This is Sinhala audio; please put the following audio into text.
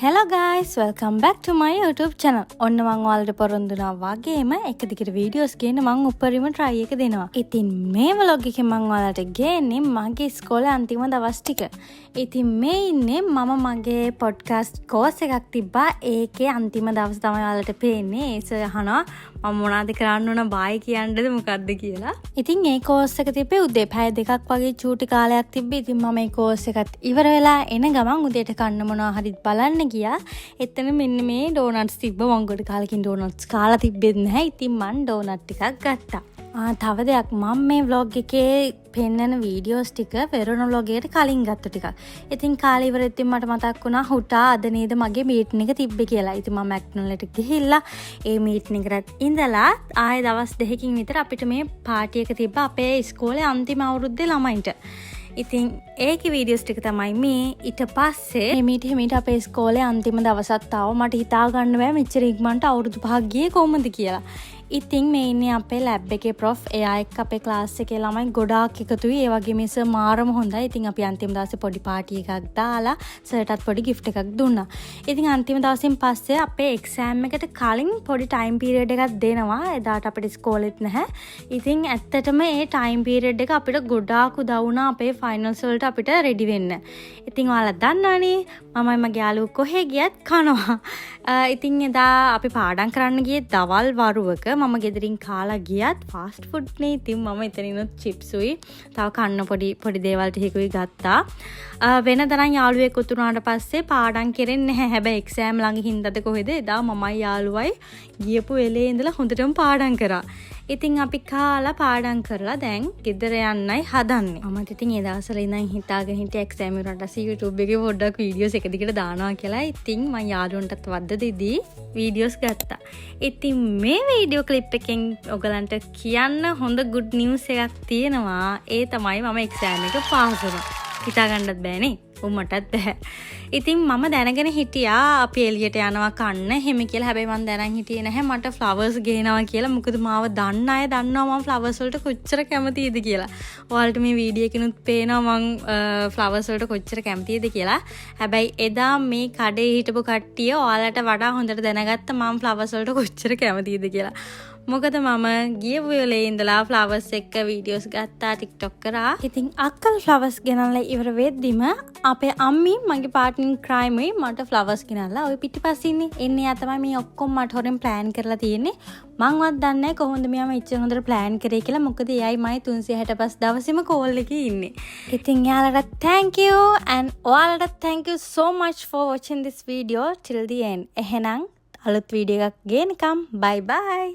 Hello guys, welcome back to my YouTube channel. ඔන්න මම ඔයාලට පොරොන්දුනා වගේම එක දිගට වීඩියෝස් ගේන්න මම උඩරිම try එක දෙනවා. ඉතින් මේ vlog එකේ මම ඔයාලට ගේන්නේ මගේ ඉස්කෝලේ අන්තිම දවස් ටික. ඉතින් මේ ඉන්නේ මම මගේ podcast course එකක් තිබ්බා. ඒකේ අන්තිම දවස් තමයි ඔයාලට පේන්නේ. ඒ සර් අහනවා මම මොනවද කරන්න ඕන බයි කියන්නද මොකද්ද කියලා. ඉතින් ඒ course එක තිබ්බේ උදේ පැය දෙකක් වගේ චූටි කාලයක් තිබ්බේ. ඉතින් මම මේ course එකත් ඉවර වෙලා එන ගමන් උදේට කන්න මොනවා හරි බලන්න ගියා. එතන මෙන්න මේ ඩෝනට්ස් තිබ්බ. මම ගොඩ කාලෙකින් ඩෝනට්ස් කාලා තිබ්බෙත් නැහැ. ඉතින් මම ඩෝනට් ටිකක් ගත්තා. තව දෙයක් මම මේ vlog එකේ පෙන්නන වීඩියෝස් ටික වෙරණ vlog එකට කලින් ගත්ත ටිකක්. ඉතින් කාලේ ඉවරෙද්දී මට මතක් වුණා හුටා අද නේද මගේ මීටින් එක තිබ්බේ කියලා. ඉතින් මම මැක්ඩොනල්ඩ්ට ගිහිල්ලා ඒ මීටින් එකට ඉඳලා ආයේ දවස් දෙකකින් විතර අපිට මේ පාටි එක තිබ්බා අපේ ඉස්කෝලේ අන්තිම අවුරුද්දේ ළමයින්ට. ඉතින් ඒකේ වීඩියෝස් ටික තමයි මේ. ඊට පස්සේ හිමීට අපේ ඉස්කෝලේ අන්තිම දවසත් ආවා. මට හිතා ගන්න බෑ මෙච්චර ඉක්මනට අවුරුදු 5ක් ගියේ කොහොමද කියලා. ඉතින් මේ ඉන්නේ අපේ ලැබ් එකේ ප්‍රොෆ්. එයා එක්ක අපේ ක්ලාස් එකේ ළමයි ගොඩාක් එකතුයි. ඒ වගේ මිස් මාරම හොඳයි. ඉතින් අපි අන්තිම දවසේ පොඩි පාටි එකක් දාලා සර්ටත් පොඩි gift එකක් දුන්නා. ඉතින් අන්තිම දවසින් පස්සේ අපේ එක්සෑම් එකට කලින් පොඩි ටයිම් පීරියඩ් එකක් දෙනවා. එදාට අපිට ඉස්කෝලෙත් නැහැ. ඉතින් ඇත්තටම ඒ ටයිම් පීරියඩ් එක අපිට ගොඩාක් උදව් වුණා අපේ ෆයිනල්ස් වලට අපිට රෙඩි වෙන්න. ඉතින් ඔයාලා දන්නවනේ මමයි මගේ යාළුවෝ කොහෙ ගියත් කනවා. ඉතින් එදා අපි පාඩම් කරන්න ගියේ දවල් වරුවක. මම ගෙදරින් කාලා ගියත් ෆාස්ට් ෆුඩ් නේ. ඉතින් මම එතනිනුත් චිප්ස් උයි තව කන්න පොඩි දේවල් ටිකකුයි ගත්තා. වෙන තරම් යාළුවෙක් උතුරුනාට පස්සේ පාඩම් කෙරෙන්නේ නැහැ. හැබැයි එක්සෑම් ළඟ හින්දාද කොහෙද එදා මමයි යාළුවයි ගියපු වෙලේ ඉඳලා හොඳටම පාඩම් කරා. ඉතින් අපි කාලා පාඩම් කරලා දැන් ගෙදර යන්නයි හදන්නේ. මමත් ඉතින් ඒ දවස්වල ඉඳන් හිතාගෙන හිටිය එක්සෑම් වලට පස්සේ YouTube එකේ පොඩ්ඩක් වීඩියෝස් එක දිගට දානවා කියලා. ඉතින් මම යාළුවන්ටත් වද්ද දෙදී වීඩියෝස් ගත්තා. ඉතින් මේ වීඩියෝ ක්ලිප් එකෙන් ඔයගලන්ට කියන්න හොඳ good news එකක් තියෙනවා. ඒ තමයි මම එක්සෑම් එක පාස් වුණා. හිතා ගන්නත් බෑනේ. උඹටත් බෑ. ඉතින් මම දැනගෙන හිටියා අපි එළියට යනවා කන්න එහෙම කියලා. හැබැයි මම දැනන් හිටියේ නැහැ මට ෆ්ලවර්ස් ගේනවා කියලා. මොකද මාව දන්න අය දන්නවා මම ෆ්ලවර්ස් වලට කොච්චර කැමතිද කියලා. ඔයාලට මේ වීඩියෝ එකනොත් පේනවා මම ෆ්ලවර්ස් වලට කොච්චර කැමතිද කියලා. හැබැයි එදා මේ කඩේ හිටපු කට්ටිය ඔයාලට වඩා හොඳට දැනගත්ත මම ෆ්ලවර්ස් වලට කොච්චර කැමතිද කියලා. මොකද මම ගිය වෙලේ ඉඳලා ෆ්ලවර්ස් එක්ක වීඩියෝස් ගත්තා TikTok කරා. ඉතින් අක්කල් ෆ්ලවර්ස් ගෙනල්ලා ඉවර වෙද්දිම අපේ අම්මි මගේ පාර්ට්නර් ක්‍රයිම්යි මට ෆ්ලවර්ස් ගෙනල්ලා ඔය පිටිපස්සේ ඉන්නේ. එන්නේ යා තමයි මේ ඔක්කොම මට හොරෙන් ප්ලෑන් කරලා තියෙන්නේ. මංවත් දන්නේ නැහැ කොහොමද මෙයාම ඉච්චර හොඳට ප්ලෑන් කරේ කියලා. මොකද එයයි මයි 365 දවසෙම කෝල් එකේ ඉන්නේ. ඉතින් යාලට thank you and ඔයාලට thank you so much for watching this video till the end. එහෙනම් අලුත් වීඩියෝ එකක් ගේනකම් bye bye.